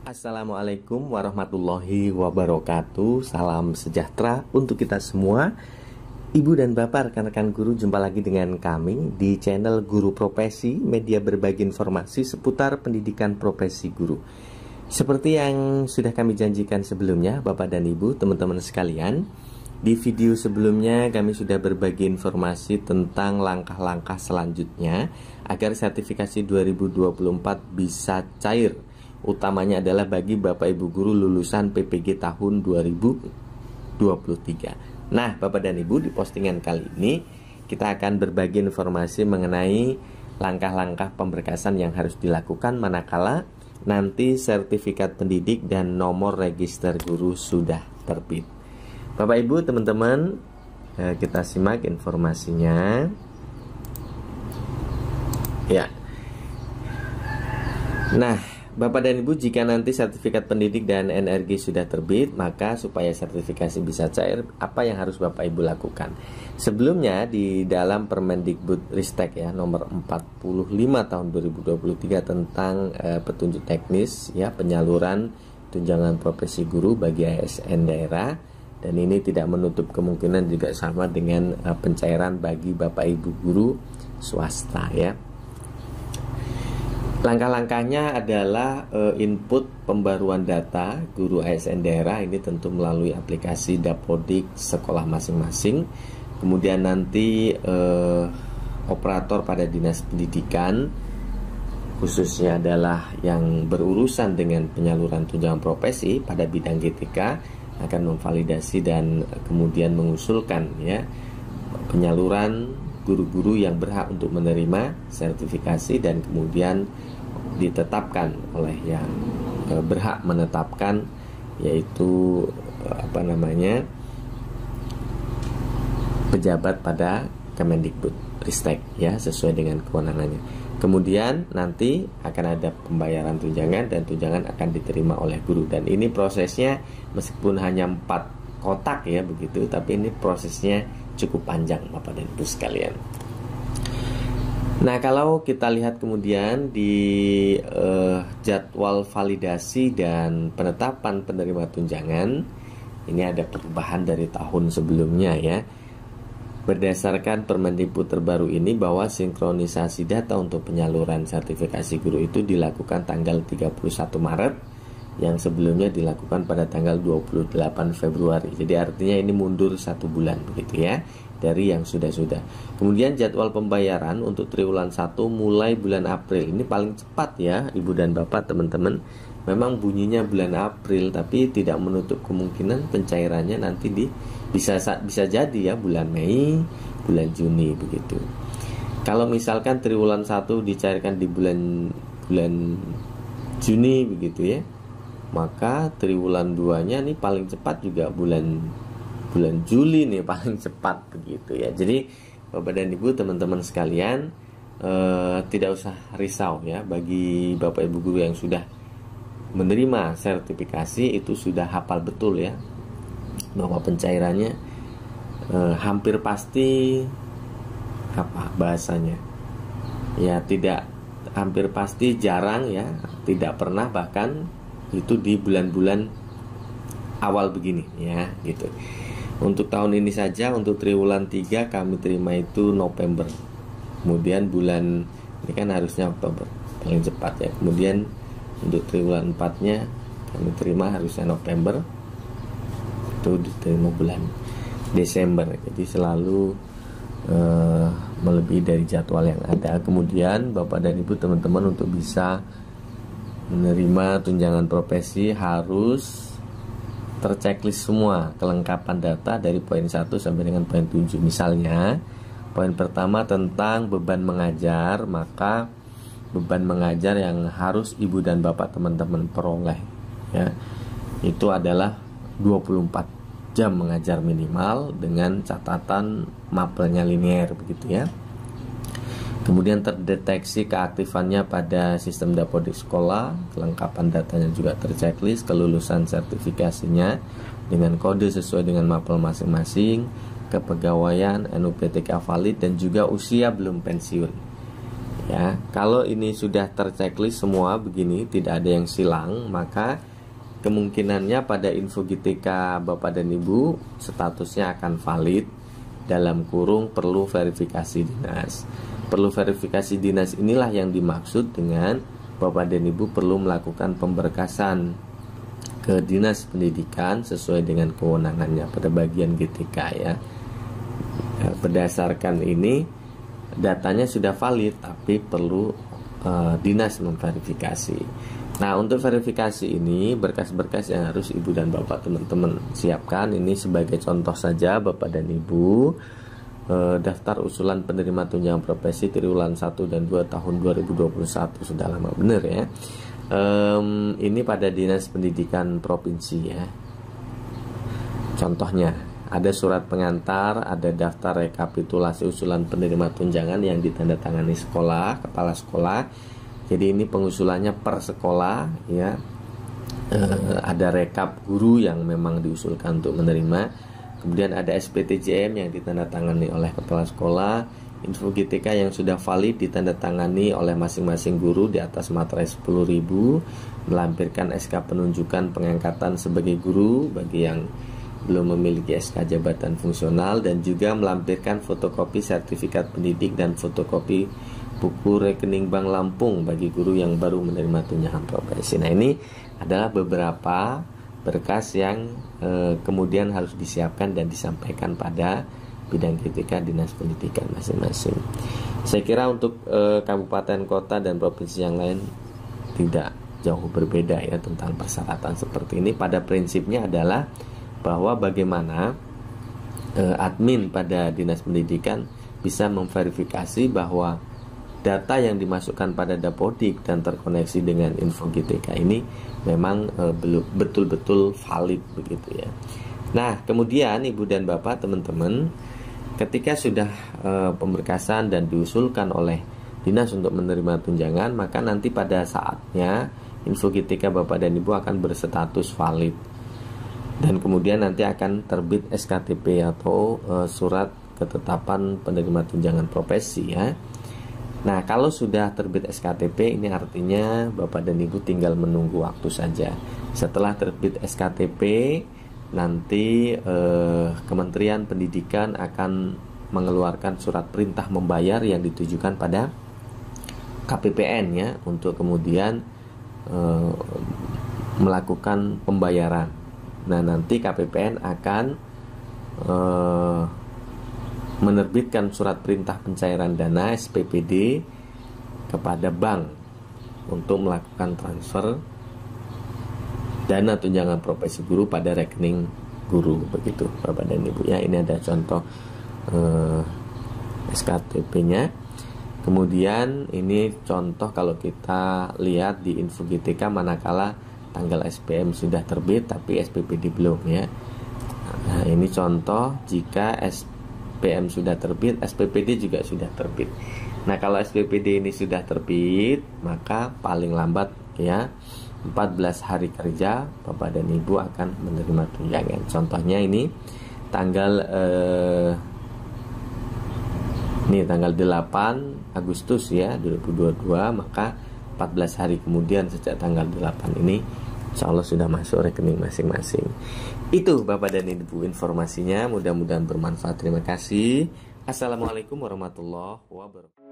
Assalamualaikum warahmatullahi wabarakatuh. Salam sejahtera untuk kita semua. Ibu dan bapak, rekan-rekan guru, jumpa lagi dengan kami di channel Guru Profesi, media berbagi informasi seputar pendidikan profesi guru. Seperti yang sudah kami janjikan sebelumnya, bapak dan ibu, teman-teman sekalian, di video sebelumnya kami sudah berbagi informasi tentang langkah-langkah selanjutnya agar sertifikasi 2024 bisa cair. Utamanya adalah bagi bapak ibu guru lulusan PPG tahun 2023. Nah, bapak dan ibu, di postingan kali ini kita akan berbagi informasi mengenai langkah-langkah pemberkasan yang harus dilakukan manakala nanti sertifikat pendidik dan nomor register guru sudah terbit. Bapak ibu, teman-teman, kita simak informasinya. Ya. Nah, bapak dan ibu, jika nanti sertifikat pendidik dan NRG sudah terbit, maka supaya sertifikasi bisa cair, apa yang harus bapak ibu lakukan? Sebelumnya di dalam Permendikbudristek ya nomor 45 tahun 2023 tentang petunjuk teknis ya penyaluran tunjangan profesi guru bagi ASN daerah, dan ini tidak menutup kemungkinan juga sama dengan pencairan bagi bapak ibu guru swasta ya. Langkah-langkahnya adalah input pembaruan data guru ASN daerah, ini tentu melalui aplikasi Dapodik sekolah masing-masing. Kemudian nanti operator pada dinas pendidikan, khususnya adalah yang berurusan dengan penyaluran tunjangan profesi pada bidang GTK, akan memvalidasi dan kemudian mengusulkan ya penyaluran guru-guru yang berhak untuk menerima sertifikasi, dan kemudian ditetapkan oleh yang berhak menetapkan, yaitu pejabat pada Kemendikbudristek ya, sesuai dengan kewenangannya. Kemudian nanti akan ada pembayaran tunjangan, dan tunjangan akan diterima oleh guru, dan ini prosesnya meskipun hanya 4 kotak ya begitu, tapi ini prosesnya cukup panjang bapak dan ibu sekalian. Nah, kalau kita lihat kemudian di jadwal validasi dan penetapan penerima tunjangan, ini ada perubahan dari tahun sebelumnya ya. Berdasarkan Permendikbud terbaru ini, bahwa sinkronisasi data untuk penyaluran sertifikasi guru itu dilakukan tanggal 31 Maret, yang sebelumnya dilakukan pada tanggal 28 Februari. Jadi artinya ini mundur 1 bulan begitu ya dari yang sudah-sudah. Kemudian jadwal pembayaran untuk triwulan 1 mulai bulan April. Ini paling cepat ya ibu dan bapak, teman-teman. Memang bunyinya bulan April, tapi tidak menutup kemungkinan pencairannya nanti bisa jadi ya bulan Mei, bulan Juni begitu. Kalau misalkan triwulan 1 dicairkan di bulan Juni begitu ya, maka triwulan 2-nya nih paling cepat juga bulan Juli nih paling cepat begitu ya. Jadi bapak dan ibu, teman-teman sekalian, tidak usah risau ya. Bagi bapak ibu guru yang sudah menerima sertifikasi, itu sudah hafal betul ya bahwa pencairannya hampir pasti bahasanya ya, tidak hampir pasti, jarang ya, tidak pernah bahkan itu di bulan-bulan awal begini ya gitu. Untuk tahun ini saja, untuk triwulan 3 kami terima itu November. Kemudian bulan ini kan harusnya Oktober paling cepat ya. Kemudian untuk triwulan 4-nya kami terima harusnya November, itu diterima bulan Desember. Jadi selalu melebihi dari jadwal yang ada. Kemudian bapak dan ibu, teman-teman, untuk bisa menerima tunjangan profesi harus terchecklist semua kelengkapan data dari poin 1 sampai dengan poin 7. Misalnya poin pertama tentang beban mengajar, maka beban mengajar yang harus ibu dan bapak teman-teman peroleh ya, itu adalah 24 jam mengajar minimal dengan catatan mapelnya linear begitu ya. Kemudian terdeteksi keaktifannya pada sistem Dapodik sekolah, kelengkapan datanya juga terchecklist, kelulusan sertifikasinya dengan kode sesuai dengan mapel masing-masing, kepegawaian, NUPTK valid, dan juga usia belum pensiun. Ya, kalau ini sudah terchecklist semua begini, tidak ada yang silang, maka kemungkinannya pada info GTK Bapak dan Ibu statusnya akan valid, dalam kurung perlu verifikasi dinas. Perlu verifikasi dinas inilah yang dimaksud dengan Bapak dan Ibu perlu melakukan pemberkasan ke Dinas Pendidikan sesuai dengan kewenangannya pada bagian GTK ya. Berdasarkan ini datanya sudah valid, tapi perlu dinas memverifikasi. Nah, untuk verifikasi ini berkas-berkas yang harus Ibu dan Bapak teman-teman siapkan. Ini sebagai contoh saja Bapak dan Ibu, daftar usulan penerima tunjangan profesi triwulan 1 dan 2 tahun 2021, sudah lama bener ya. Ini pada Dinas Pendidikan Provinsi ya. Contohnya ada surat pengantar, ada daftar rekapitulasi usulan penerima tunjangan yang ditandatangani sekolah, kepala sekolah. Jadi ini pengusulannya per sekolah ya. Ada rekap guru yang memang diusulkan untuk menerima. Kemudian ada SPTJM yang ditandatangani oleh kepala sekolah. Info GTK yang sudah valid ditandatangani oleh masing-masing guru di atas materai 10.000. Melampirkan SK penunjukan pengangkatan sebagai guru bagi yang belum memiliki SK jabatan fungsional, dan juga melampirkan fotokopi sertifikat pendidik dan fotokopi buku rekening Bank Lampung bagi guru yang baru menerima tunjangan profesi. Nah, ini adalah beberapa berkas yang kemudian harus disiapkan dan disampaikan pada bidang GTK Dinas Pendidikan masing-masing. Saya kira untuk kabupaten, kota, dan provinsi yang lain tidak jauh berbeda ya tentang persyaratan seperti ini. Pada prinsipnya adalah bahwa bagaimana admin pada Dinas Pendidikan bisa memverifikasi bahwa data yang dimasukkan pada Dapodik dan terkoneksi dengan info GTK ini memang belum betul-betul valid begitu ya. Nah, kemudian Ibu dan Bapak teman-teman, ketika sudah pemberkasan dan diusulkan oleh dinas untuk menerima tunjangan, maka nanti pada saatnya info GTK Bapak dan Ibu akan berstatus valid. Dan kemudian nanti akan terbit SKTP atau surat ketetapan penerima tunjangan profesi ya. Nah, kalau sudah terbit SKTP, ini artinya Bapak dan Ibu tinggal menunggu waktu saja. Setelah terbit SKTP, nanti Kementerian Pendidikan akan mengeluarkan surat perintah membayar yang ditujukan pada KPPN ya, untuk kemudian melakukan pembayaran. Nah, nanti KPPN akan menerbitkan surat perintah pencairan dana SPPD kepada bank untuk melakukan transfer dana tunjangan profesi guru pada rekening guru, begitu Bapak dan Ibu ya. Ini ada contoh SKTP-nya. Kemudian ini contoh kalau kita lihat di info GTK manakala tanggal SPM sudah terbit tapi SPPD belum ya. Nah, ini contoh jika SPM sudah terbit, SPPD juga sudah terbit. Nah, kalau SPPD ini sudah terbit, maka paling lambat ya 14 hari kerja Bapak dan Ibu akan menerima tunjangan. Contohnya ini tanggal tanggal 8 Agustus ya 2022, maka 14 hari kemudian sejak tanggal 8 ini insya Allah sudah masuk rekening masing-masing. Itu Bapak dan Ibu informasinya, mudah-mudahan bermanfaat. Terima kasih. Assalamualaikum warahmatullahi wabarakatuh.